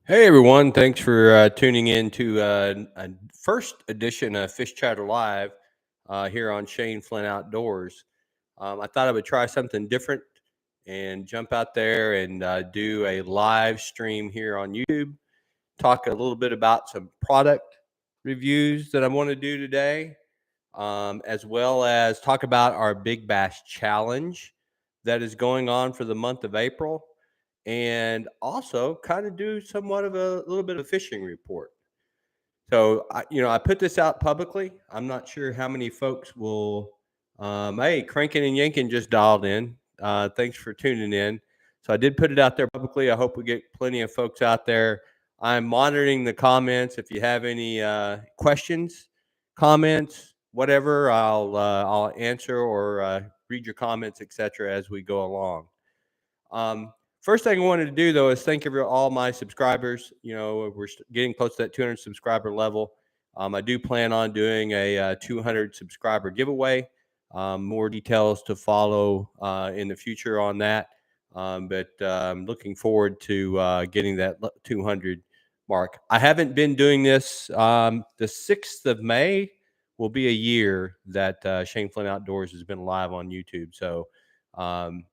Hey everyone, thanks for tuning in to a first edition of Fish Chatter Live here on Shane Flynn Outdoors. I thought I would try something different and jump out there and do a live stream here on YouTube. Talk a little bit about some product reviews that I want to do today, as well as talk about our Big Bass Challenge that is going on for the month of April, and also kind of do somewhat of a little bit of a fishing report. So, I put this out publicly. I'm not sure how many folks will. Hey, Crankin' and Yankin just dialed in. Thanks for tuning in. So I did put it out there publicly. I hope we get plenty of folks out there. I'm monitoring the comments. If you have any questions, comments, whatever, I'll answer or read your comments, etc. as we go along. First thing I wanted to do though is thank all my subscribers. We're getting close to that 200 subscriber level. I do plan on doing a 200 subscriber giveaway. More details to follow in the future on that. But I'm looking forward to getting that 200 mark. I haven't been doing this. The 6th of May will be a year that Shane Flynn Outdoors has been live on YouTube. So, um,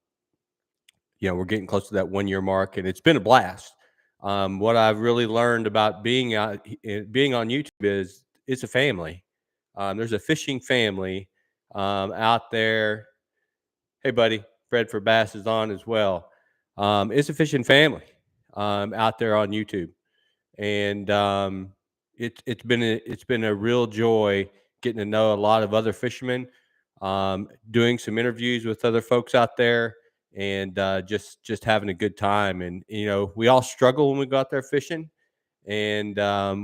we're getting close to that 1 year mark, and it's been a blast. What I've really learned about being on YouTube is it's a family. There's a fishing family out there. Hey, buddy, Fred for Bass is on as well. It's a fishing family out there on YouTube, and it's been a real joy getting to know a lot of other fishermen, doing some interviews with other folks out there, and just having a good time. And we all struggle when we go out there fishing, and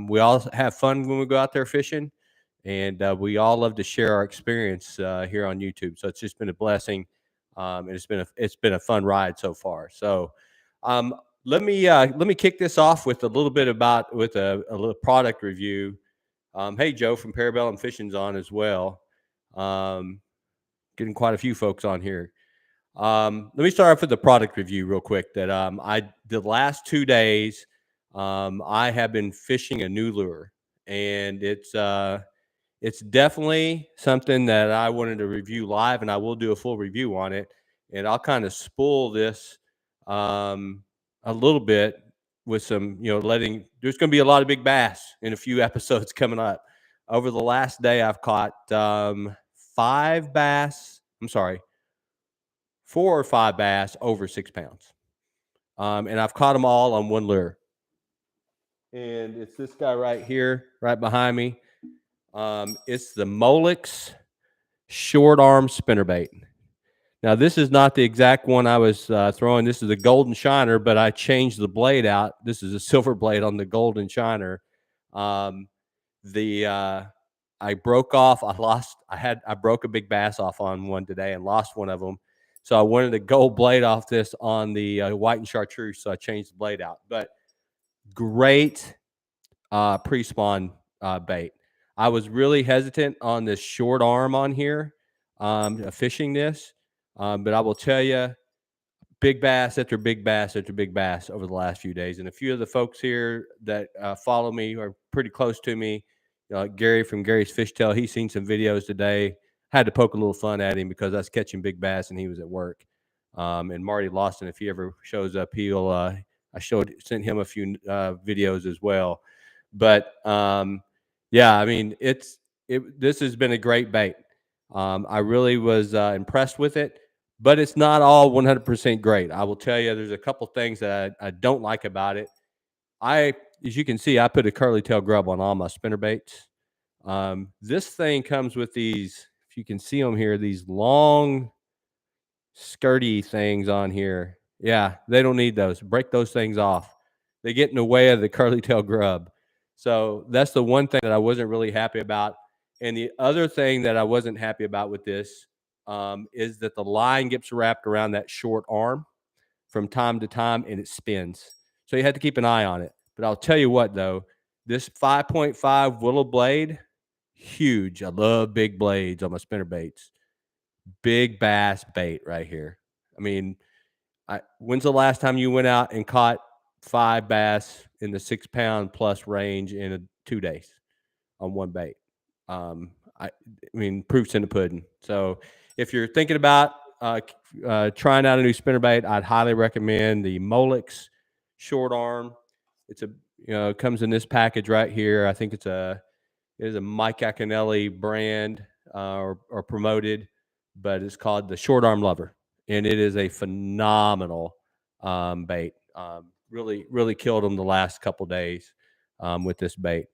we all have fun when we go out there fishing, and we all love to share our experience here on YouTube. So it's just been a blessing, and it's been a fun ride so far. So. Um, let me kick this off with a little bit about with a little product review. Hey Joe from Parabellum Fishing's on as well. Um, Getting quite a few folks on here. Let me start off with the product review real quick. That I the last 2 days, I have been fishing a new lure, and it's definitely something that I wanted to review live, and I will do a full review on it. And I'll kind of spoil this um, a little bit with some, letting. There's going to be a lot of big bass in a few episodes coming up. Over the last day, I've caught 5 bass. I'm sorry, 4 or 5 bass over 6 pounds, and I've caught them all on one lure. And it's this guy right here, right behind me. It's the Molex short arm spinnerbait. Now, this is not the exact one I was throwing. This is a golden shiner, but I changed the blade out. This is a silver blade on the golden shiner. Um, the I broke off. I broke a big bass off on one today and lost one of them. So I wanted a gold blade off this on the white and chartreuse. So I changed the blade out. But great pre-spawn bait. I was really hesitant on this short arm on here, fishing this, but I will tell you, big bass after big bass after big bass over the last few days. And a few of the folks here that follow me are pretty close to me. Gary from Gary's Fishtail, he's seen some videos today. Had to poke a little fun at him because I was catching big bass and he was at work. And Marty Lawson, if he ever shows up, sent him a few videos as well. But yeah, I mean, this has been a great bait. I really was impressed with it, but it's not all 100% great. I will tell you, there's a couple things that I don't like about it. As you can see, I put a curly tail grub on all my spinner baits. This thing comes with these, if you can see them here, these long skirty things on here. Yeah, they don't need those. Break those things off. They get in the way of the curly tail grub. So that's the one thing that I wasn't really happy about. And the other thing that I wasn't happy about with this is that the line gets wrapped around that short arm from time to time and it spins. So you have to keep an eye on it. But I'll tell you what, though, this 5.5 willow blade, huge. I love big blades on my spinner baits. Big bass bait right here. I mean, when's the last time you went out and caught 5 bass in the 6-pound plus range in 2 days on one bait. I mean, proof's in the pudding. So if you're thinking about trying out a new spinnerbait, I'd highly recommend the Molex short arm. It's it comes in this package right here. I think it is a Mike Iaconelli brand or promoted, but it's called the Short Arm Lover, and it is a phenomenal bait. Really, really killed them the last couple days with this bait.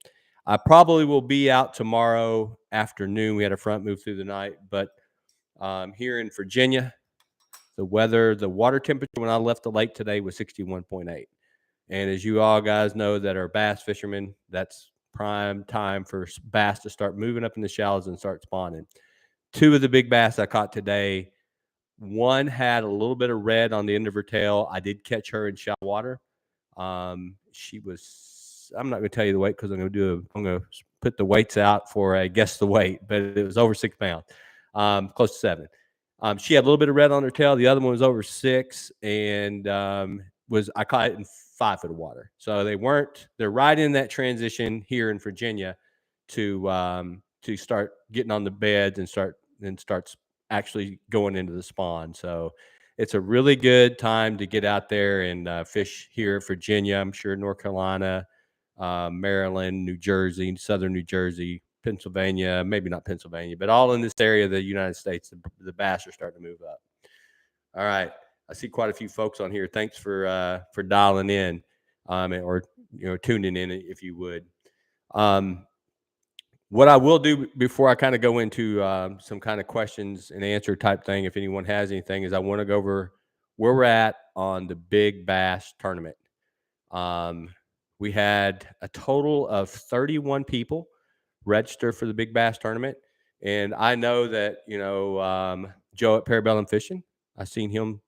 I probably will be out tomorrow afternoon. We had a front move through the night, but here in Virginia, the water temperature when I left the lake today was 61.8. And as you all guys know that are bass fishermen, that's prime time for bass to start moving up in the shallows and start spawning. 2 of the big bass I caught today, one had a little bit of red on the end of her tail. I did catch her in shallow water. She was, I'm not going to tell you the weight because I'm going to put the weights out for a guess the weight, but it was over 6 pounds, close to 7. She had a little bit of red on her tail. The other one was over 6, and I caught it in 5 foot of water. So they're right in that transition here in Virginia to start getting on the beds and starts actually going into the spawn. So it's a really good time to get out there and fish here in Virginia. I'm sure North Carolina, Maryland, New Jersey, Southern New Jersey, Pennsylvania, maybe not Pennsylvania, but all in this area of the United States, the bass are starting to move up. All right. I see quite a few folks on here. Thanks for dialing in or tuning in, if you would. What I will do before I kind of go into some kind of questions and answer type thing, if anyone has anything, is I want to go over where we're at on the Big Bass tournament. We had a total of 31 people register for the Big Bass tournament. And I know that, Joe at Parabellum Fishing, I seen him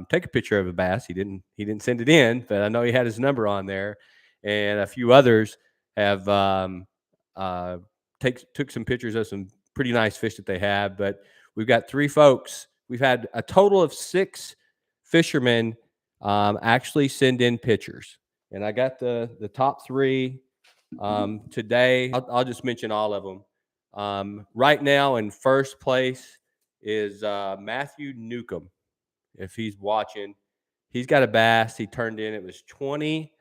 take a picture of a bass. He didn't send it in, but I know he had his number on there. And a few others have took some pictures of some pretty nice fish that they have. But we've got 3 folks. We've had a total of 6 fishermen actually send in pictures. And I got the top 3 today. I'll just mention all of them. Right now in first place is Matthew Newcomb. If he's watching, he's got a bass he turned in. It was 20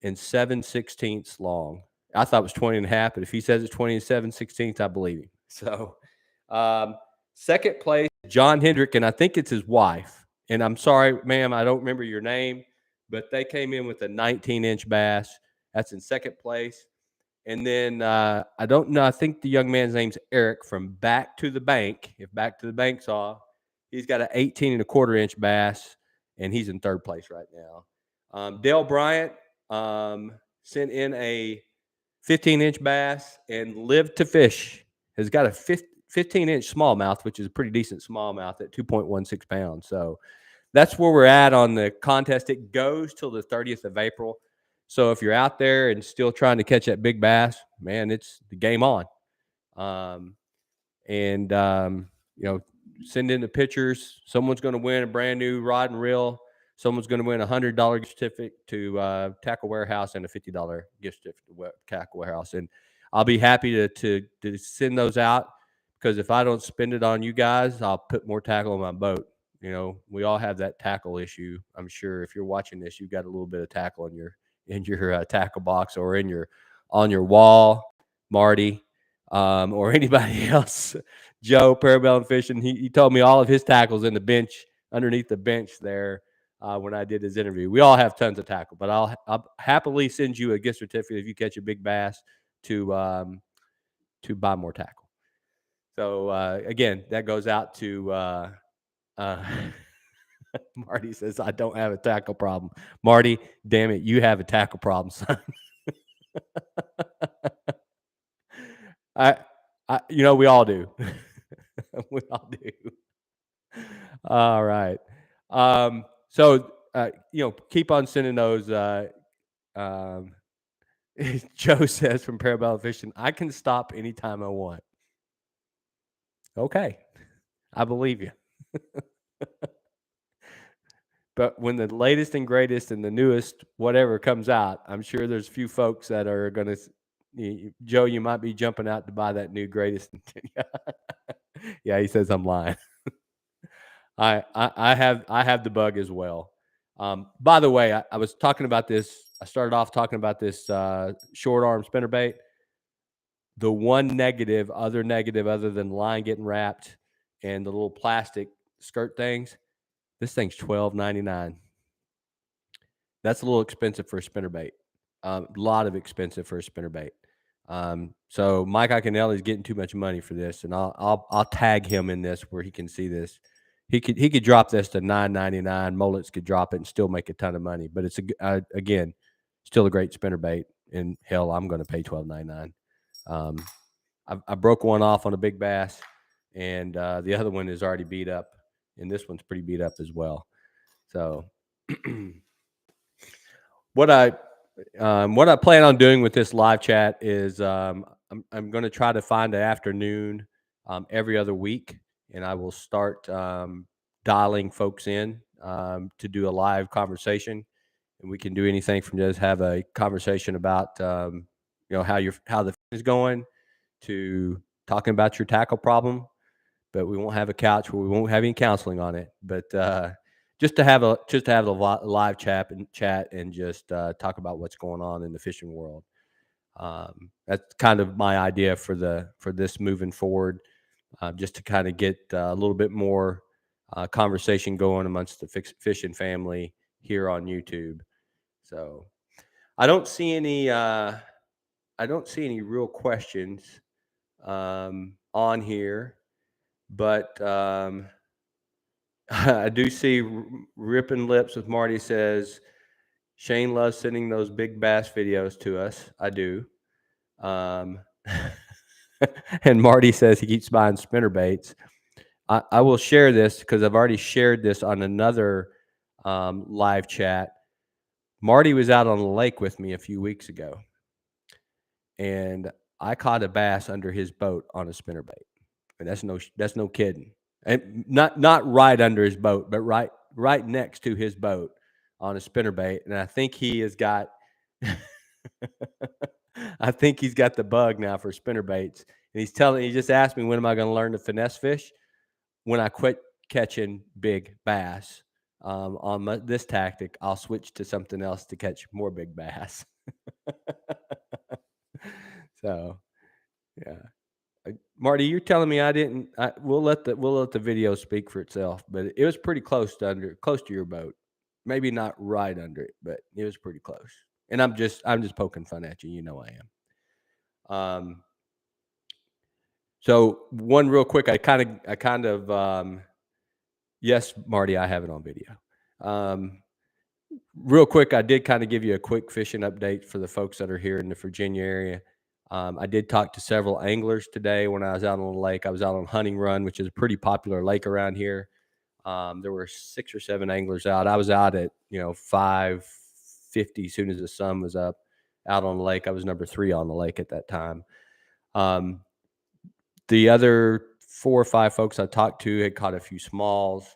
and 7/16 long. I thought it was 20 and a half, but if he says it's 20 and 7/16, I believe him. So second place, John Hendrick, and I think it's his wife. And I'm sorry, ma'am, I don't remember your name, but they came in with a 19-inch bass. That's in second place. And then I don't know. I think the young man's name's Eric from Back to the Bank. If Back to the Bank's off, he's got an 18.25-inch bass, and he's in third place right now. Dale Bryant sent in a 15-inch bass, and Live to Fish has got a 15-inch smallmouth, which is a pretty decent smallmouth at 2.16 pounds. So that's where we're at on the contest. It goes till the 30th of April. So if you're out there and still trying to catch that big bass, man, it's the game on. Send in the pictures. Someone's going to win a brand new rod and reel. Someone's going to win a $100 gift certificate to Tackle Warehouse and a $50 gift certificate to Tackle Warehouse. And I'll be happy to send those out, because if I don't spend it on you guys, I'll put more tackle on my boat. We all have that tackle issue. I'm sure if you're watching this, you've got a little bit of tackle in your tackle box or on your wall, Marty, or anybody else. Joe, Parabellum Fishing, he told me all of his tackles in the bench, underneath the bench there when I did his interview. We all have tons of tackle, but I'll happily send you a gift certificate if you catch a big bass to buy more tackle. So again, that goes out to Marty says, I don't have a tackle problem. Marty, damn it, you have a tackle problem, son. We all do. We all do. All right. Keep on sending those. Joe says from Parabellum Fishing, I can stop anytime I want. Okay. I believe you. when the latest and greatest and the newest whatever comes out, I'm sure there's a few folks that are going to, Joe, you might be jumping out to buy that new greatest. Yeah, he says I'm lying. I have the bug as well. By the way, I was talking about this. I started off talking about this short arm spinnerbait. The one other negative, other than the line getting wrapped and the little plastic skirt things, this thing's $12.99. That's a little expensive for a spinnerbait. A lot of expensive for a spinnerbait. So Mike Iaconelli is getting too much money for this, and I'll tag him in this where he can see this. He could drop this to $9.99. Mullets could drop it and still make a ton of money. But it's again still a great spinnerbait. And hell, I'm going to pay $12.99. I broke one off on a big bass, and the other one is already beat up, and this one's pretty beat up as well. So what I plan on doing with this live chat is I'm going to try to find an afternoon every other week, and I will start dialing folks in to do a live conversation, and we can do anything from just have a conversation about how the is going to talking about your tackle problem, but we won't have a couch where we won't have any counseling on it, but just to have a live chat and just talk about what's going on in the fishing world. That's kind of my idea for this moving forward, just to kind of get a little bit more conversation going amongst the fishing family here on YouTube. So I don't see any real questions on here, but I do see Ripping Lips with Marty says Shane loves sending those big bass videos to us. I do. And Marty says he keeps buying spinnerbaits. I will share this because I've already shared this on another live chat. Marty was out on the lake with me a few weeks ago, and I caught a bass under his boat on a spinnerbait, and that's no kidding. And not right under his boat, but right next to his boat on a spinnerbait. And I think he has got I think he's got the bug now for spinnerbaits. And he just asked me, when am I going to learn to finesse fish? When I quit catching big bass on this tactic, I'll switch to something else to catch more big bass. So, yeah. Marty, you're telling me we'll let the video speak for itself, but it was pretty close to your boat. Maybe not right under it, but it was pretty close. And I'm just poking fun at you. You know I am. So one real quick, I kind of yes, Marty, I have it on video. Real quick, I did kind of give you a quick fishing update for the folks that are here in the Virginia area. I did talk to several anglers today when I was out on the lake. I was out on Hunting Run, which is a pretty popular lake around here. There were 6 or 7 anglers out. I was out at 5:50 as soon as the sun was up out on the lake. I was number 3 on the lake at that time. The other 4 or 5 folks I talked to had caught a few smalls.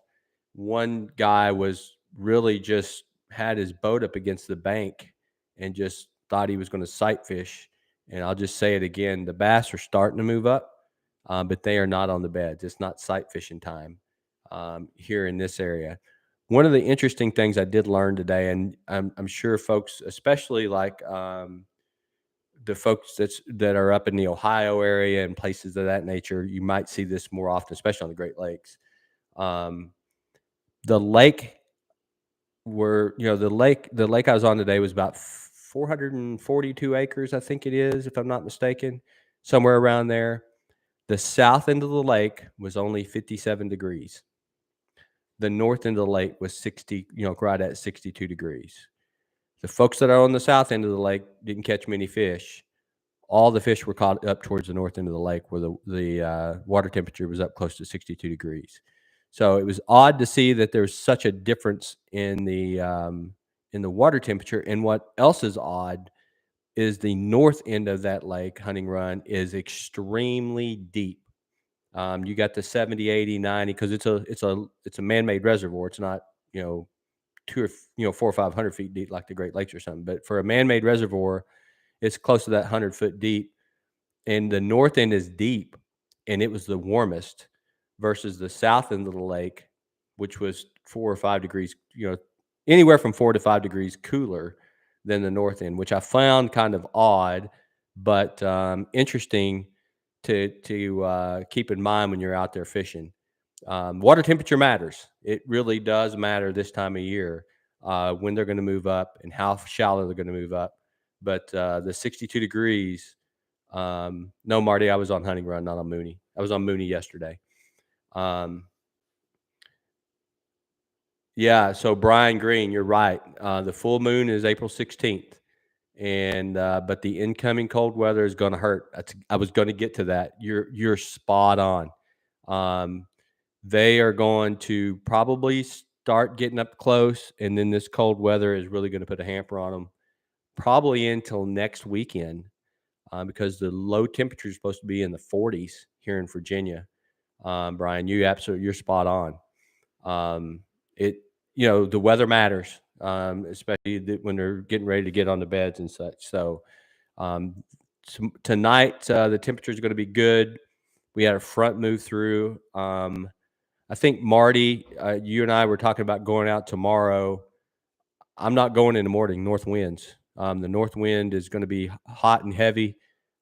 One guy was really just had his boat up against the bank and just thought he was going to sight fish. And I'll just say it again, the bass are starting to move up, but they are not on the beds. It's not sight fishing time here in this area. One of the interesting things I did learn today, and I'm sure folks, especially like the folks that are up in the Ohio area and places of that nature, you might see this more often, especially on the Great Lakes. The lake the lake I was on today was about 442 acres, I think it is, if I'm not mistaken, somewhere around there. The south end of the lake was only 57 degrees. The north end of the lake was 60, right at 62 degrees. The folks that are on the south end of the lake didn't catch many fish. All the fish were caught up towards the north end of the lake where the water temperature was up close to 62 degrees. So it was odd to see that there's such a difference in the water temperature. And what else is odd is the north end of that lake, Hunting Run, is extremely deep. You got the 70, 80, 90 because it's a man-made reservoir. It's not 400 or 500 feet deep, like the Great Lakes or something. But for a man-made reservoir, it's close to that 100-foot deep, and the north end is deep, and it was the warmest versus the south end of the lake, which was 4 or 5 degrees, anywhere from 4 to 5 degrees cooler than the north end, which I found kind of odd, but interesting to keep in mind when you're out there fishing. Water temperature matters. It really does matter this time of year, when they're going to move up and how shallow they're going to move up. But the 62 degrees, no, Marty, I was on Hunting Run, not on Mooney. I was on Mooney yesterday. Yeah, so Brian Green, you're right. The full moon is April 16th, and but the incoming cold weather is going to hurt. I was going to get to that. You're spot on. They are going to probably start getting up close, and then this cold weather is really going to put a hamper on them, probably until next weekend, because the low temperature is supposed to be in the 40s here in Virginia. Brian, you're spot on. The weather matters, especially when they're getting ready to get on the beds and such. So tonight, the temperature is going to be good. We had a front move through. I think, Marty, you and I were talking about going out tomorrow. I'm not going in the morning, north winds. The north wind is going to be hot and heavy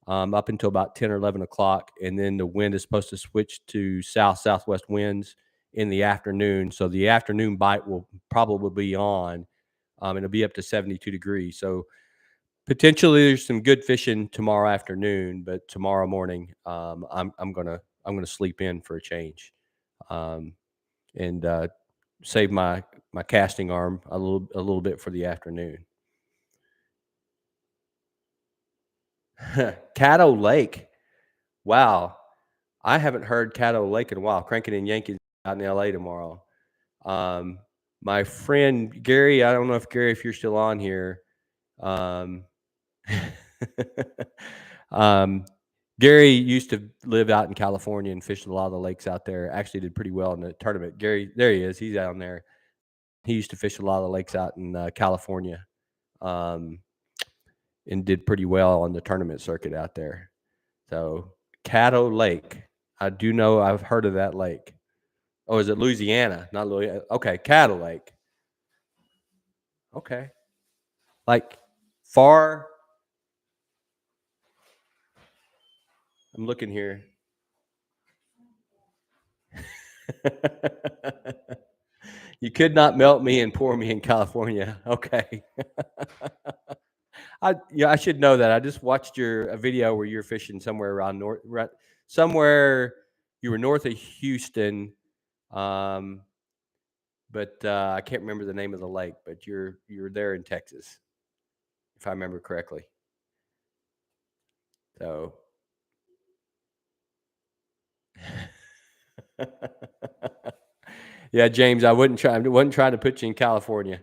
up until about 10 or 11 o'clock. And then the wind is supposed to switch to southwest winds in the afternoon. So the afternoon bite will probably be on. It'll be up to 72 degrees. So potentially there's some good fishing tomorrow afternoon, but tomorrow morning, I'm gonna sleep in for a change, and save my casting arm a little bit for the afternoon. Caddo Lake, wow! I haven't heard Caddo Lake in a while. Cranking and Yanking out in LA tomorrow. My friend Gary, I don't know if you're still on here. Gary used to live out in California and fished a lot of the lakes out there. Actually did pretty well in the tournament. Gary, there he is. He's down there. He used to fish a lot of the lakes out in California, and did pretty well on the tournament circuit out there. So Caddo Lake, I do know, I've heard of that lake. Oh, is it Louisiana? Not Louisiana. Okay, Caddo Lake. Okay, like far. I'm looking here. You could not melt me and pour me in California. Okay. I should know that. I just watched a video where you're fishing somewhere around somewhere you were north of Houston, but I can't remember the name of the lake. But you're there in Texas, if I remember correctly. So. Yeah, James, I wasn't trying to put you in California.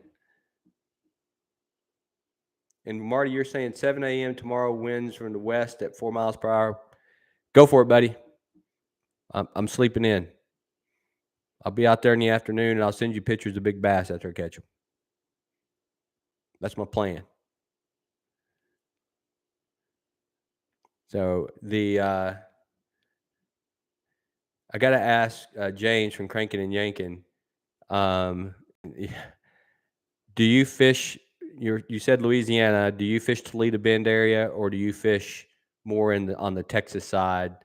And Marty, you're saying 7 a.m. tomorrow, winds from the west at 4 miles per hour. Go for it, buddy. I'm sleeping in. I'll be out there in the afternoon, and I'll send you pictures of big bass after I catch them. That's my plan. So I got to ask James from Cranking and Yanking. Do you fish? You said Louisiana. Do you fish Toledo Bend area, or do you fish more on the Texas side?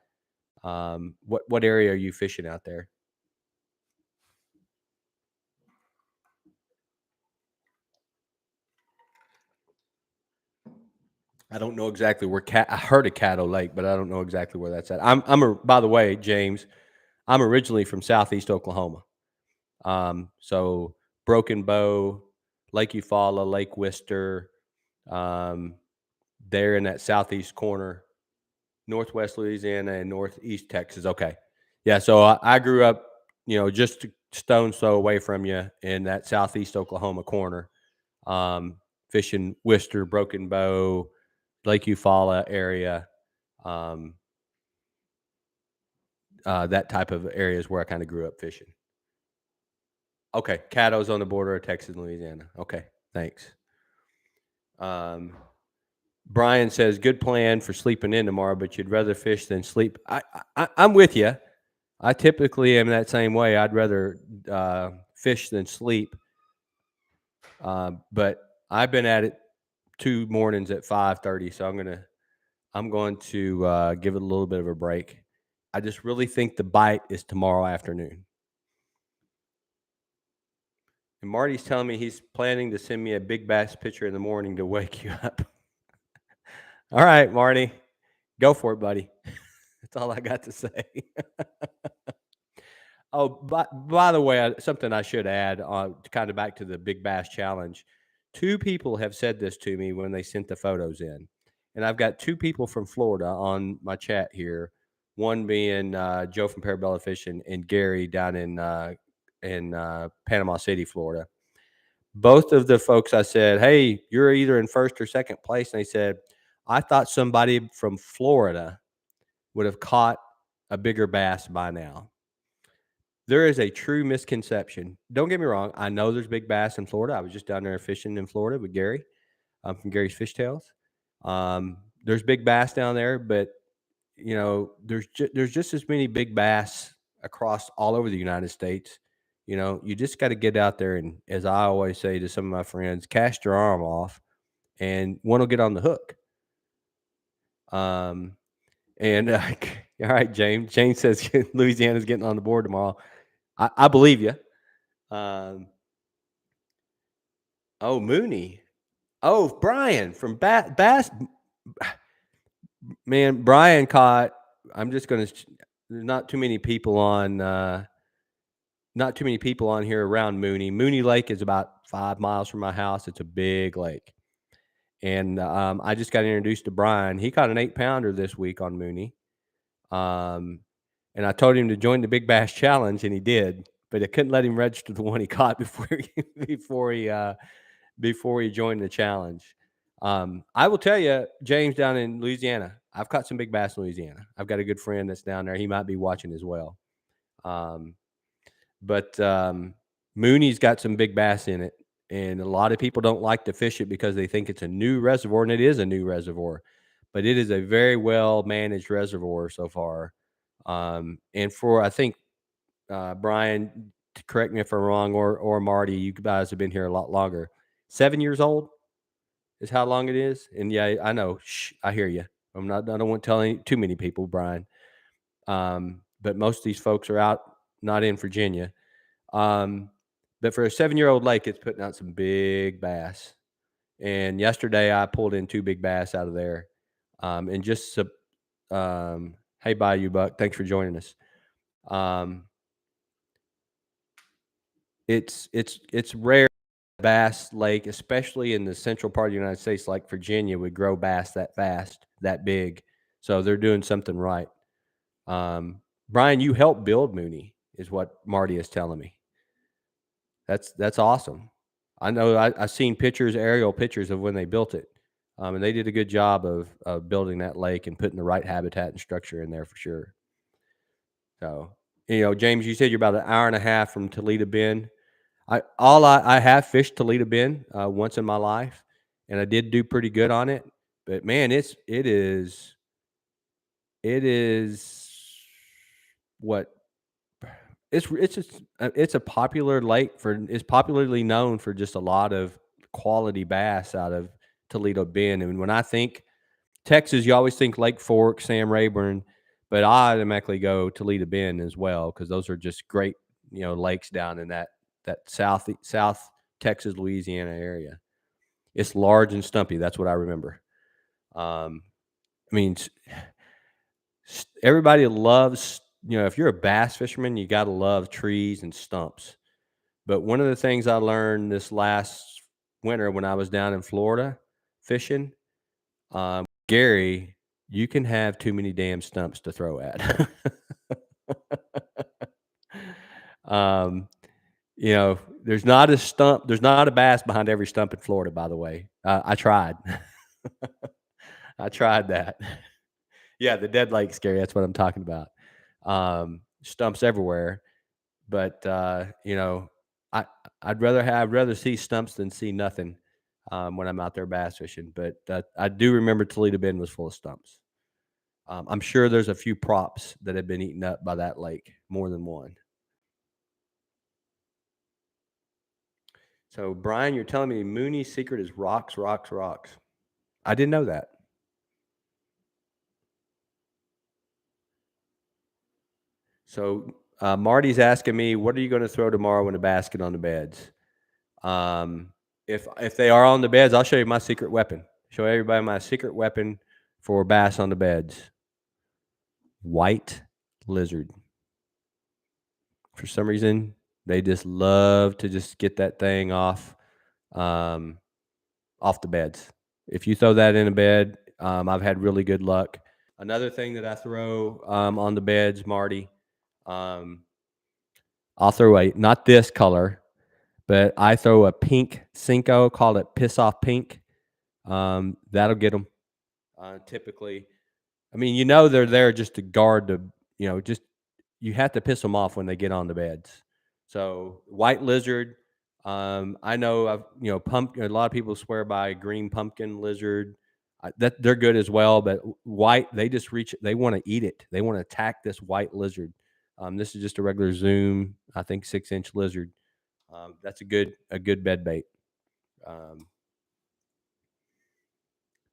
What area are you fishing out there? I don't know exactly where I heard of Caddo Lake, but I don't know exactly where that's at. By the way, James, I'm originally from Southeast Oklahoma. So Broken Bow, Lake Eufaula, Lake Wister, there in that southeast corner, Northwest Louisiana and Northeast Texas. Okay. Yeah. So I grew up, just a stone's throw away from you in that Southeast Oklahoma corner, fishing Wister, Broken Bow, Lake Eufaula area. That type of areas where I kind of grew up fishing. Okay, Caddo's on the border of Texas and Louisiana. Okay, thanks. Brian says, "Good plan for sleeping in tomorrow, but you'd rather fish than sleep." I'm with you. I typically am that same way. I'd rather fish than sleep. But I've been at it 2 mornings at 5:30, so I'm going to give it a little bit of a break. I just really think the bite is tomorrow afternoon. And Marty's telling me he's planning to send me a big bass picture in the morning to wake you up. All right, Marty, go for it, buddy. That's all I got to say. Oh, by the way, something I should add, kind of back to the Big Bass Challenge. 2 people have said this to me when they sent the photos in, and I've got 2 people from Florida on my chat here. One being Joe from Parabella Fishing and Gary down in Panama City, Florida. Both of the folks I said, "Hey, you're either in first or second place," and they said, "I thought somebody from Florida would have caught a bigger bass by now." There is a true misconception. Don't get me wrong. I know there's big bass in Florida. I was just down there fishing in Florida with Gary from Gary's Fish Tales. There's big bass down there, but there's just as many big bass across all over the United States. You just got to get out there and, as I always say to some of my friends, cast your arm off, and one will get on the hook. And all right, James. James says Louisiana's getting on the board tomorrow. I believe you. Oh, Mooney. Oh, Brian from Bass. Man, Brian caught. I'm just going to. There's not too many people on. Not too many people on here around Mooney. Mooney Lake is about 5 miles from my house. It's a big lake, and I just got introduced to Brian. He caught an 8-pounder this week on Mooney. And I told him to join the Big Bass Challenge, and he did. But I couldn't let him register the one he caught before he joined the challenge. I will tell you, James, down in Louisiana, I've caught some big bass in Louisiana. I've got a good friend that's down there. He might be watching as well. But Mooney's got some big bass in it, and a lot of people don't like to fish it because they think it's a new reservoir, and it is a new reservoir. But it is a very well managed reservoir so far. And for, I think, Brian, correct me if I'm wrong, or Marty, you guys have been here a lot longer. 7 years old is how long it is. And yeah, I know. Shh, I hear you. I don't want to tell too many people, Brian. But most of these folks are out, not in Virginia. But for a 7-year-old lake, it's putting out some big bass. And yesterday I pulled in 2 big bass out of there. And just hey, Bayou Buck, thanks for joining us. It's rare bass lake, especially in the central part of the United States, like Virginia, would grow bass that fast, that big. So they're doing something right. Brian, you helped build Mooney, is what Marty is telling me. That's awesome. I know I've seen aerial pictures of when they built it. And they did a good job of building that lake and putting the right habitat and structure in there for sure. So, James, you said you're about an hour and a half from Toledo Bend. I have fished Toledo Bend once in my life, and I did do pretty good on it. But man, it is what it's a popular lake it's popularly known for just a lot of quality bass out of Toledo Bend. And when I think Texas, you always think Lake Fork, Sam Rayburn, but I automatically go Toledo Bend as well because those are just great, lakes down in that South Texas, Louisiana area. It's large and stumpy. That's what I remember. I mean, everybody loves, if you're a bass fisherman, you got to love trees and stumps. But one of the things I learned this last winter when I was down in Florida fishing, Gary, you can have too many damn stumps to throw at. There's not a bass behind every stump in Florida, by the way. I tried. I tried that. Yeah, the dead lake, Gary. That's what I'm talking about. Stumps everywhere. But, I'd rather see stumps than see nothing when I'm out there bass fishing. But I do remember Toledo Bend was full of stumps. I'm sure there's a few props that have been eaten up by that lake, more than one. So, Brian, you're telling me Mooney's secret is rocks, rocks, rocks. I didn't know that. So, Marty's asking me, what are you going to throw tomorrow in the basket on the beds? If they are on the beds, I'll show you my secret weapon. Show everybody my secret weapon for bass on the beds. White lizard. For some reason, they just love to just get that thing off the beds. If you throw that in a bed, I've had really good luck. Another thing that I throw on the beds, Marty, I'll throw not this color, but I throw a pink Cinco, call it Piss Off Pink. That'll get them. Typically, I mean, they're there just to guard just you have to piss them off when they get on the beds. So white lizard, I know pumpkin. A lot of people swear by green pumpkin lizard. That they're good as well, but white, they just they want to eat it. They want to attack this white lizard. This is just a regular Zoom, I think 6-inch lizard. That's a good bed bait.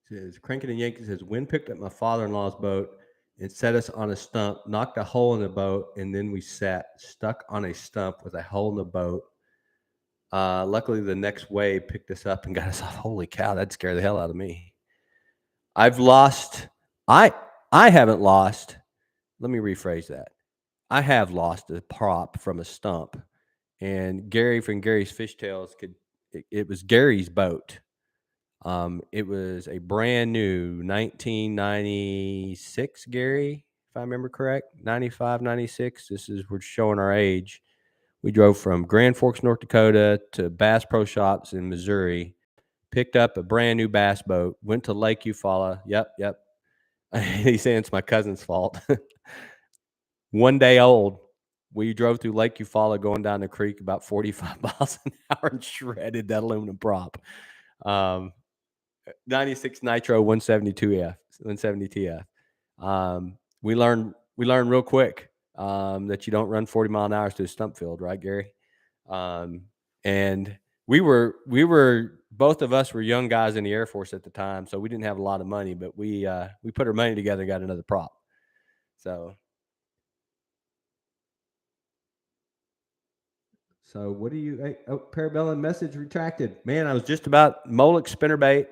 Says Crankin' and Yankee says, wind picked up my father-in-law's boat and set us on a stump, knocked a hole in the boat, and then we sat stuck on a stump with a hole in the boat. Luckily, the next wave picked us up and got us off. Holy cow, that'd scare the hell out of me. I've lost. I haven't lost. Let me rephrase that. I have lost a prop from a stump, and Gary from Gary's Fish Tales it was Gary's boat. It was a brand new 1996 Gary, if I remember correct, 95, 96. We're showing our age. We drove from Grand Forks, North Dakota to Bass Pro Shops in Missouri, picked up a brand new bass boat, went to Lake Eufaula. Yep. He's saying it's my cousin's fault. 1 day old. We drove through Lake Eufaula going down the creek about 45 miles an hour and shredded that aluminum prop. 96 Nitro 172F, 170 TF. We learned real quick that you don't run 40 mile an hour to a stump field, right, Gary? And we were both of us were young guys in the Air Force at the time, so we didn't have a lot of money, but we put our money together and got another prop. So what do you? Parabellum message retracted. Man, I was just about Molex spinnerbait,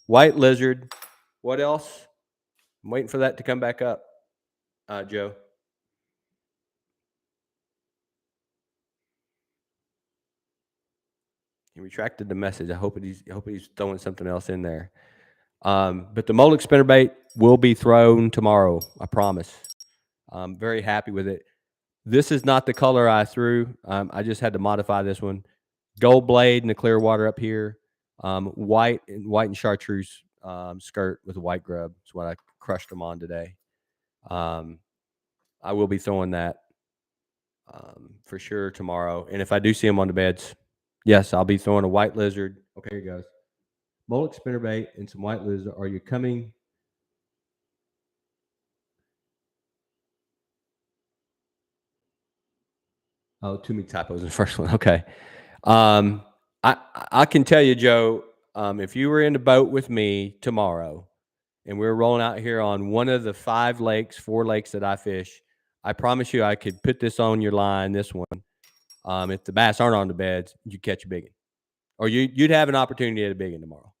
white lizard. What else? I'm waiting for that to come back up, Joe. He retracted the message. I hope he's throwing something else in there. But the Molex spinnerbait will be thrown tomorrow. I promise. I'm very happy with it. This is not the color I threw. I just had to modify this one. Gold blade in the clear water up here. White and chartreuse skirt with a white grub. That's what I crushed them on today. I will be throwing that for sure tomorrow. And if I do see them on the beds, yes, I'll be throwing a white lizard. Okay, here goes. Molex spinnerbait and some white lizard. Are you coming? Oh, too many typos in the first one. Okay. I can tell you, Joe, if you were in the boat with me tomorrow and we were rolling out here on one of the 4 lakes that I fish, I promise you I could put this on your line, this one. If the bass aren't on the beds, you catch a big one. Or you'd have an opportunity at a big one tomorrow.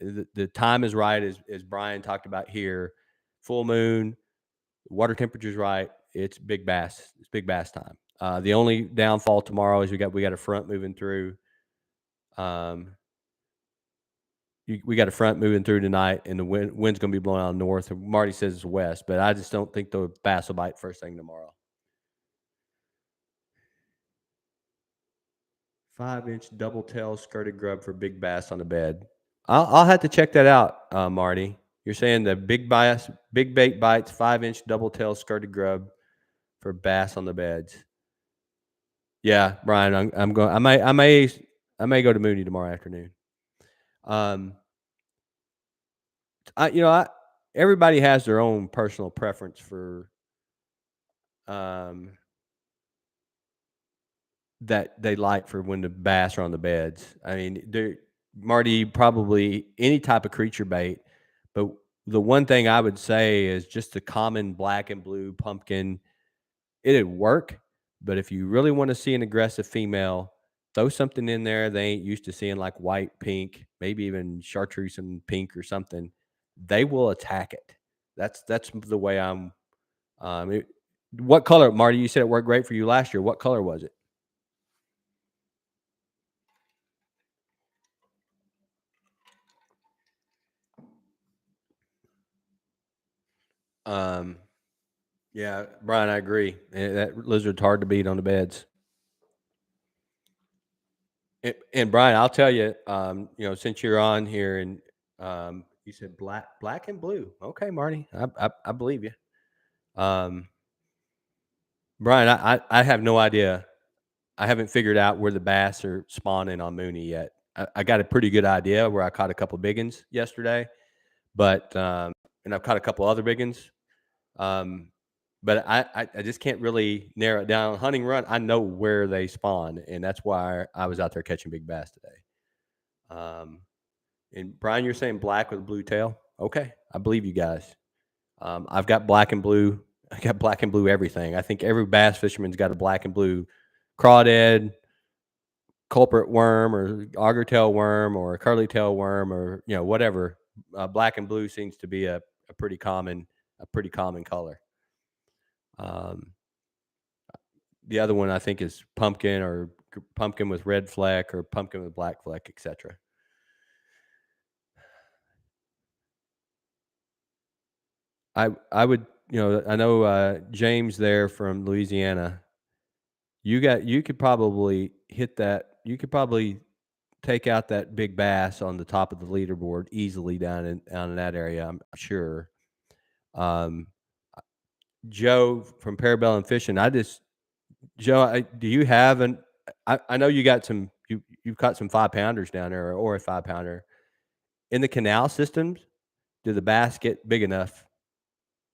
The time is right, as Brian talked about here. Full moon, water temperature's right. It's big bass. It's big bass time. The only downfall tomorrow is we got a front moving through. We got a front moving through tonight, and the wind's going to be blowing out north. Marty says it's west, but I just don't think the bass will bite first thing tomorrow. 5-inch double tail skirted grub for big bass on the bed. I'll have to check that out, Marty. You're saying the big bait bites, 5-inch double tail skirted grub for bass on the beds. Yeah, Brian, I'm going. I may go to Mooney tomorrow afternoon. Um, I you know I everybody has their own personal preference for um that they like for when the bass are on the beds. I mean, Marty, probably any type of creature bait, but the one thing I would say is just the common black and blue pumpkin. It'd work, but if you really want to see an aggressive female, throw something in there they ain't used to seeing, like white, pink, maybe even chartreuse and pink or something. They will attack it. That's the way I'm. It, what color, Marty? You said it worked great for you last year. What color was it? Um, yeah, Brian, I agree. That lizard's hard to beat on the beds. And Brian, I'll tell you, since you're on here and you said black and blue. Okay, Marty, I believe you. Um, Brian, I have no idea. I haven't figured out where the bass are spawning on Mooney yet. I got a pretty good idea where I caught a couple big ones yesterday, but and I've caught a couple other big ones. Um, but I just can't really narrow it down. Hunting run, I know where they spawn, and that's why I was out there catching big bass today. Um, and Brian, you're saying black with blue tail? Okay, I believe you guys. I've got black and blue. I got black and blue everything. I think every bass fisherman's got a black and blue crawdad, culprit worm, or auger tail worm, or a curly tail worm, or whatever. Black and blue seems to be a pretty common color. Um, the other one I think is pumpkin, or pumpkin with red fleck, or pumpkin with black fleck, etc. I would, I know James there from Louisiana. You could probably hit that. You could probably take out that big bass on the top of the leaderboard easily down in that area. I'm sure. Um, Joe from Parabellum Fishing. Joe, do you have an? I know you got some. You've caught some 5 pounders down there, or a 5 pounder in the canal systems. Do the bass get big enough?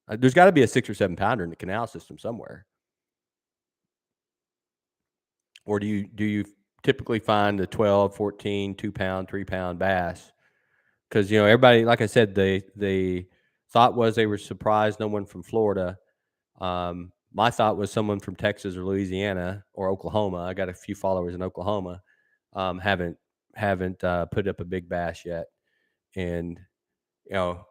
There's got to be a 6 or 7 pounder in the canal system somewhere. Or do you typically find the 12, 14, 2 pound, 3 pound bass? Because everybody, like I said, the thought was they were surprised no one from Florida. My thought was someone from Texas or Louisiana or Oklahoma. I got a few followers in Oklahoma. Haven't put up a big bass yet, and you know,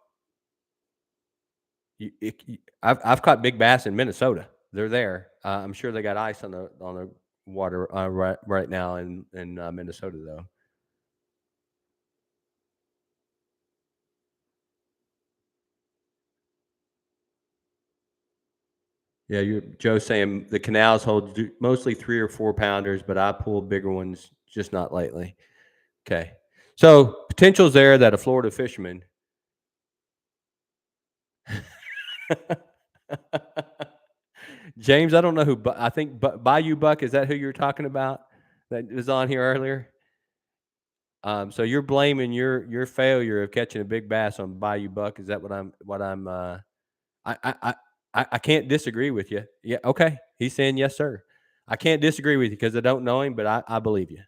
I've caught big bass in Minnesota. They're there. I'm sure they got ice on the water right now in Minnesota though. Yeah, Joe saying the canals hold mostly 3 or 4 pounders, but I pull bigger ones, just not lately. Okay, so potential's there that a Florida fisherman. James, I don't know who, but I think Bayou Buck, is that who you're talking about that was on here earlier? So you're blaming your failure of catching a big bass on Bayou Buck. Is that what I'm I can't disagree with you. Yeah, okay. He's saying yes, sir. I can't disagree with you because I don't know him, but I believe you.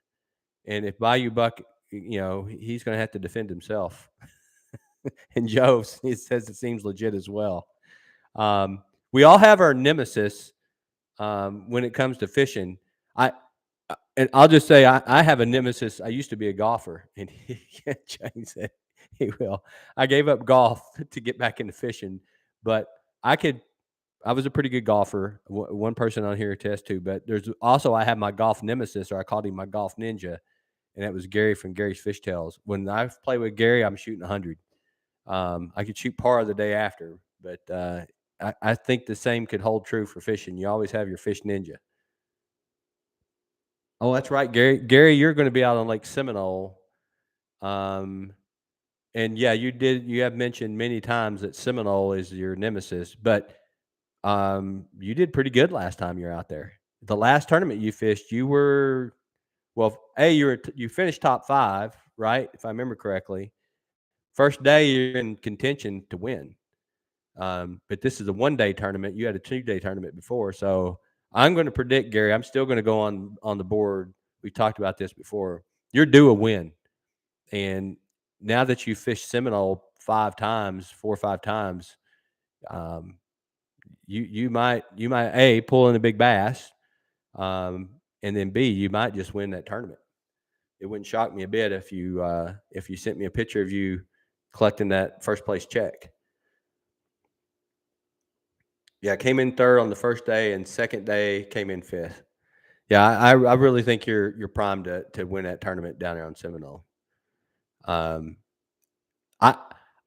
And if Bayou Buck, he's going to have to defend himself. And Joe, he says it seems legit as well. We all have our nemesis when it comes to fishing. I and I'll just say I have a nemesis. I used to be a golfer, and James said he will. I gave up golf to get back into fishing, but I could. I was a pretty good golfer. One person on here attests to, but there's also I have my golf nemesis, or I called him my golf ninja, and that was Gary from Gary's Fish Tales. When I play with Gary, I'm shooting 100. I could shoot par the day after, but I think the same could hold true for fishing. You always have your fish ninja. Oh, that's right, Gary. Gary, you're going to be out on Lake Seminole. Um, and yeah, you have mentioned many times that Seminole is your nemesis, but you did pretty good last time you're out there. the last tournament you fished, you were well. You finished top 5, right? If I remember correctly. First day, you're in contention to win. But this is a 1-day tournament. You had a 2-day tournament before, so I'm going to predict, Gary. I'm still going to go on the board. We talked about this before. You're due a win, and now that you fished Seminole 5 times, 4 or 5 times, um, you might A, pull in a big bass, and then B, you might just win that tournament. It wouldn't shock me a bit if you sent me a picture of you collecting that first place check. Yeah, I came in 3rd on the first day, and second day came in 5th. Yeah, I really think you're primed to win that tournament down there on Seminole. Um, I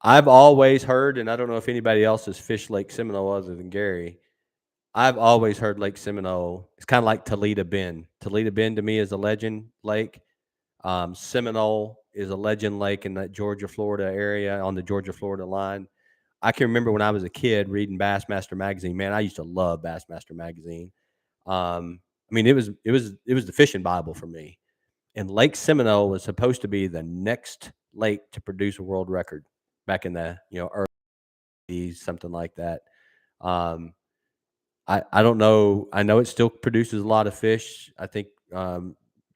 I've always heard, and I don't know if anybody else has fished Lake Seminole other than Gary. I've always heard Lake Seminole. It's kind of like Toledo Bend. Toledo Bend to me is a legend lake. Seminole is a legend lake in that Georgia, Florida area on the Georgia, Florida line. I can remember when I was a kid reading Bassmaster magazine. Man, I used to love Bassmaster magazine. I mean, it was the fishing Bible for me. And Lake Seminole was supposed to be the next lake to produce a world record back in the early 80s, something like that. I don't know. I know it still produces a lot of fish. I think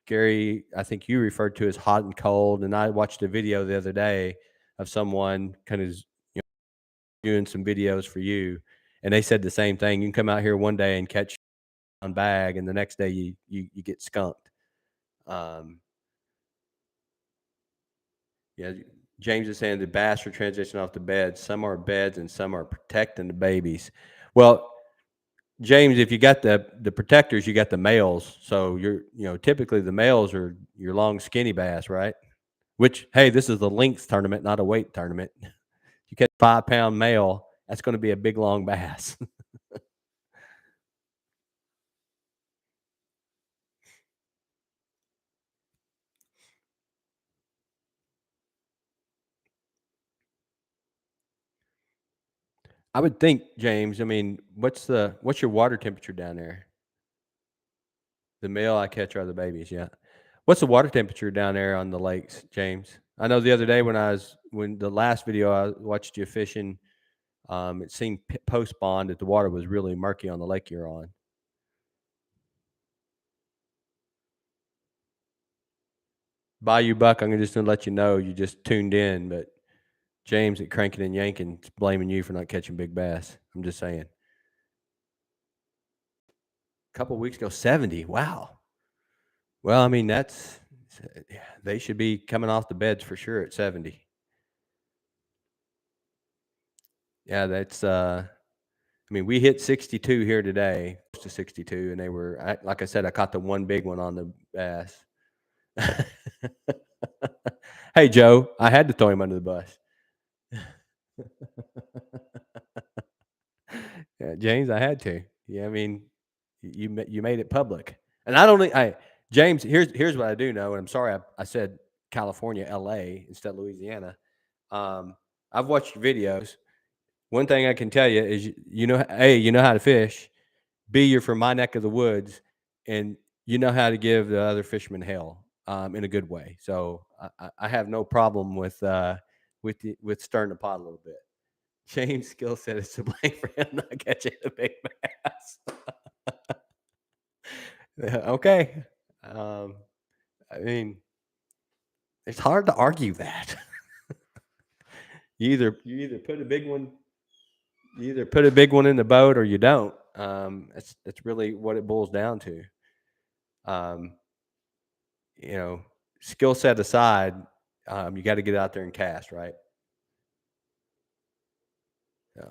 Gary, I think you referred to as hot and cold. And I watched a video the other day of someone kind of doing some videos for you, and they said the same thing. You can come out here one day and catch on bag, and the next day you get skunked. Yeah, James is saying the bass are transitioning off the beds. Some are beds and some are protecting the babies. Well, James, if you got the protectors, you got the males. So typically the males are your long skinny bass, right? Which, hey, this is the length tournament, not a weight tournament. You catch a 5-pound male, that's going to be a big long bass. I would think, James. I mean, what's your water temperature down there? The male I catch are the babies. Yeah. What's the water temperature down there on the lakes, James? I know the other day when the last video I watched you fishing, it seemed post spawn that the water was really murky on the lake you're on. Bayou Buck, I'm just gonna let you know you just tuned in, but James at Cranking and Yanking is blaming you for not catching big bass. I'm just saying. A couple weeks ago, 70. Wow. Well, I mean they should be coming off the beds for sure at 70. Yeah, that's I mean, we hit 62 here today, close to 62, and they were like I said, I caught the one big one on the bass. Hey, Joe, I had to throw him under the bus. Yeah, James, I had to. Yeah, I mean, you made it public, and I don't think James. Here's what I do know, and I'm sorry I said California, L.A. instead of Louisiana. I've watched your videos. One thing I can tell you is you know how to fish. B, you're from my neck of the woods, and you know how to give the other fishermen hell in a good way. So I have no problem with stirring the pot a little bit. James' skill set is to blame for him not catching a big bass. Okay, I mean, it's hard to argue that. you either put a big one, in the boat, or you don't. That's really what it boils down to. Um, skill set aside, you got to get out there and cast, right? Yeah.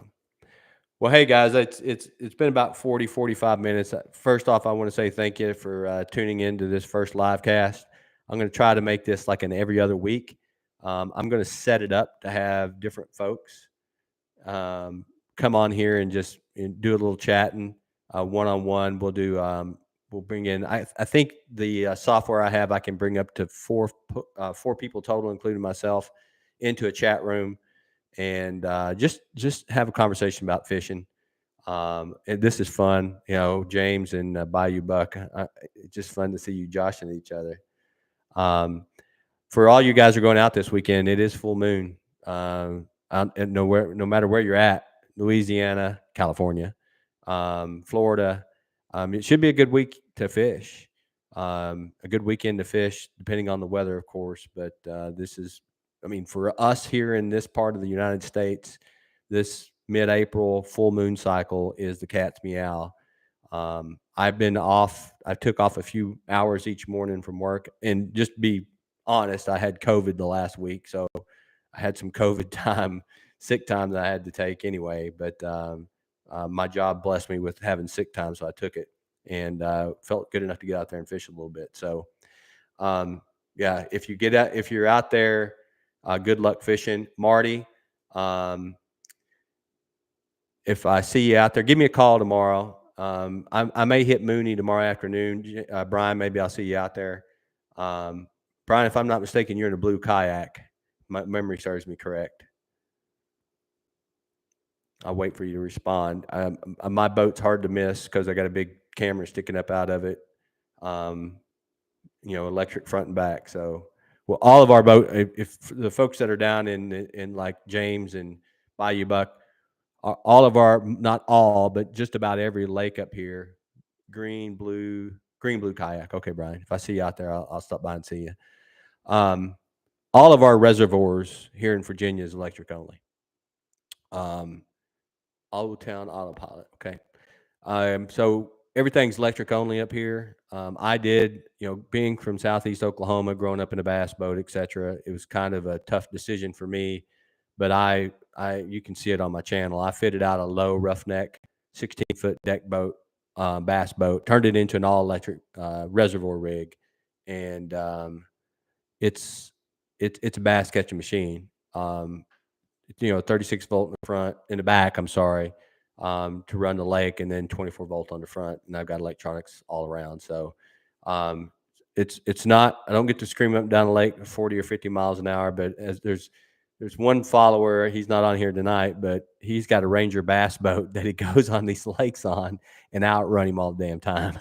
Well, hey guys, it's been about 45 minutes. First off, I want to say thank you for tuning into this first live cast. I'm going to try to make this like an every other week. I'm going to set it up to have different folks come on here and just do a little chatting one-on-one. We'll bring in, I think the software I have, I can bring up to four people total, including myself, into a chat room and just have a conversation about fishing. And this is fun, James and Bayou Buck. It's just fun to see you joshing each other. For all you guys who are going out this weekend, it is full moon. And no matter where you're at, Louisiana, California, Florida, it should be a good week to fish. A good weekend to fish, depending on the weather, of course. But this is, for us here in this part of the United States, this mid-April full moon cycle is the cat's meow. I've been off. I took off a few hours each morning from work, and just be honest, I had COVID the last week, so I had some COVID time, sick time that I had to take anyway. But my job blessed me with having sick time, so I took it, and felt good enough to get out there and fish a little bit. So, yeah, if you're out there, good luck fishing, Marty. If I see you out there, give me a call tomorrow. I may hit Mooney tomorrow afternoon. Brian, maybe I'll see you out there. Brian, if I'm not mistaken, you're in a blue kayak. My memory serves me correct. I'll wait for you to respond. My boat's hard to miss because I got a big camera sticking up out of it. Electric front and back. So, well, all of our boat, if the folks that are down in like James and Bayou Buck, all of our, not all, but just about every lake up here, green, blue kayak. Okay, Brian, if I see you out there, I'll stop by and see you. All of our reservoirs here in Virginia is electric only. Old Town Autopilot. Okay. So everything's electric only up here. I did, being from Southeast Oklahoma, growing up in a bass boat, etc. It was kind of a tough decision for me, but you can see it on my channel. I fitted out a low roughneck 16-foot deck boat, bass boat, turned it into an all electric reservoir rig. And it's a bass catching machine. 36 volt in the front, in the back, I'm sorry, to run the lake, and then 24 volt on the front. And I've got electronics all around. So it's not, I don't get to scream up and down the lake 40 or 50 miles an hour, but as there's one follower, he's not on here tonight, but he's got a Ranger bass boat that he goes on these lakes on and outrun him all the damn time.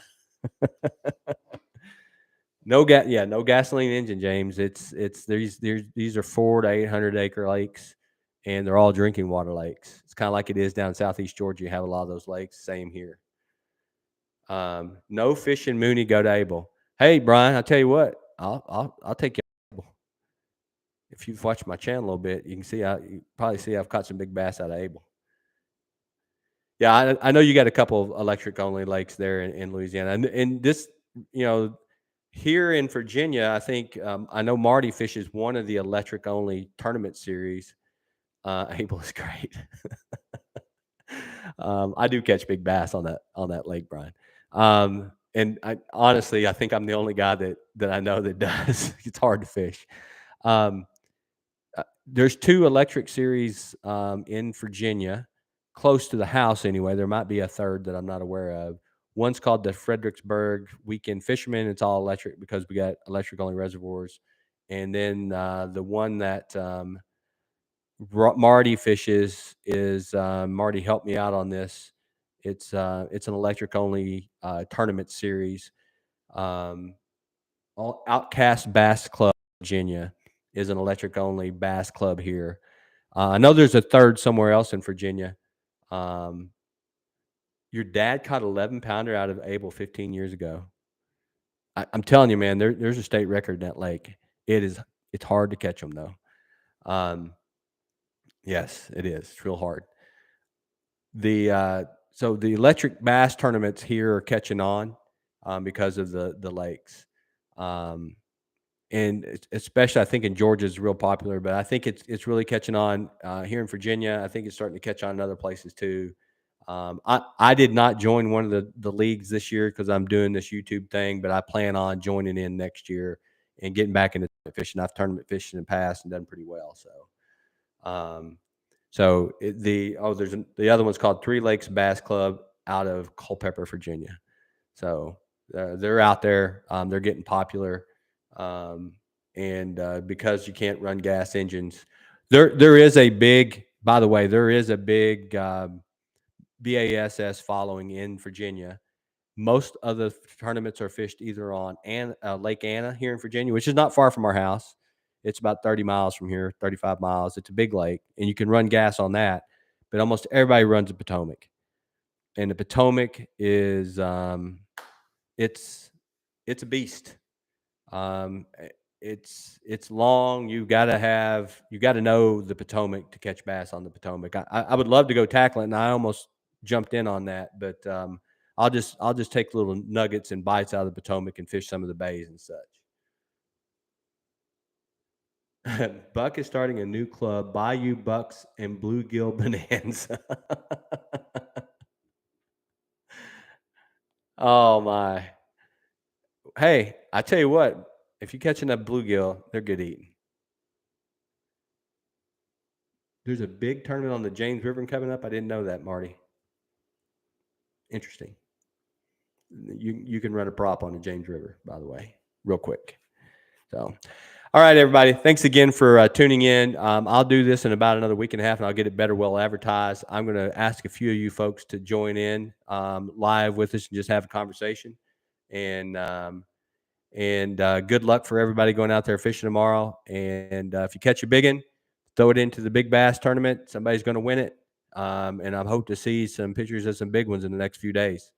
No gasoline engine, James. It's these are 400 to 800 acre lakes, and they're all drinking water lakes. It's kind of like it is down in Southeast Georgia. You have a lot of those lakes. Same here. No fishing Mooney, go to Able. Hey, Brian, I'll tell you what. I'll take you. If you've watched my channel a little bit, you probably see I've caught some big bass out of Able. Yeah, I know you got a couple of electric only lakes there in Louisiana, and this, here in Virginia, I think I know Marty fishes one of the electric only tournament series. Able is great. I do catch big bass on that lake, Brian. And honestly, I think I'm the only guy that I know that does. It's hard to fish. There's 2 electric series in Virginia, close to the house anyway. There might be a third that I'm not aware of. One's called the Fredericksburg Weekend Fisherman. It's all electric because we got electric only reservoirs. And then the one that Marty fishes is Marty helped me out on this. It's an electric only tournament series. Outcast Bass Club, Virginia, is an electric only bass club here. I know there's a third somewhere else in Virginia. Your dad caught 11-pounder out of Able 15 years ago. I'm telling you, man, there's a state record in that lake. It's hard to catch them though. Yes, it is. It's real hard. So the electric bass tournaments here are catching on because of the lakes. And especially I think in Georgia is real popular, but I think it's really catching on here in Virginia. I think it's starting to catch on in other places too. I did not join one of the leagues this year because I'm doing this YouTube thing, but I plan on joining in next year and getting back into fishing. I've tournament fished in the past and done pretty well. So, the other one's called Three Lakes Bass Club out of Culpeper, Virginia. So they're out there. They're getting popular. And because you can't run gas engines, there is a big BASS following in Virginia. Most of the tournaments are fished either on Lake Anna here in Virginia, which is not far from our house. It's about 30 miles from here, 35 miles. It's a big lake, and you can run gas on that. But almost everybody runs the Potomac, and the Potomac is it's a beast. It's long. You got to know the Potomac to catch bass on the Potomac. I would love to go tackle it, and I almost jumped in on that, but I'll just take little nuggets and bites out of the Potomac and fish some of the bays and such. Buck is starting a new club, Bayou Bucks and Bluegill Bonanza. Oh my. Hey, I tell you what, if you're catching a bluegill, they're good eating. There's a big tournament on the James River coming up. I didn't know that, Marty. Interesting. You can run a prop on the James River, by the way, real quick. So, all right, everybody. Thanks again for tuning in. I'll do this in about another week and a half, and I'll get it better well advertised. I'm going to ask a few of you folks to join in live with us and just have a conversation. And good luck for everybody going out there fishing tomorrow. And if you catch a big one, throw it into the Big Bass tournament. Somebody's going to win it. And I hope to see some pictures of some big ones in the next few days.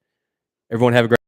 Everyone have a great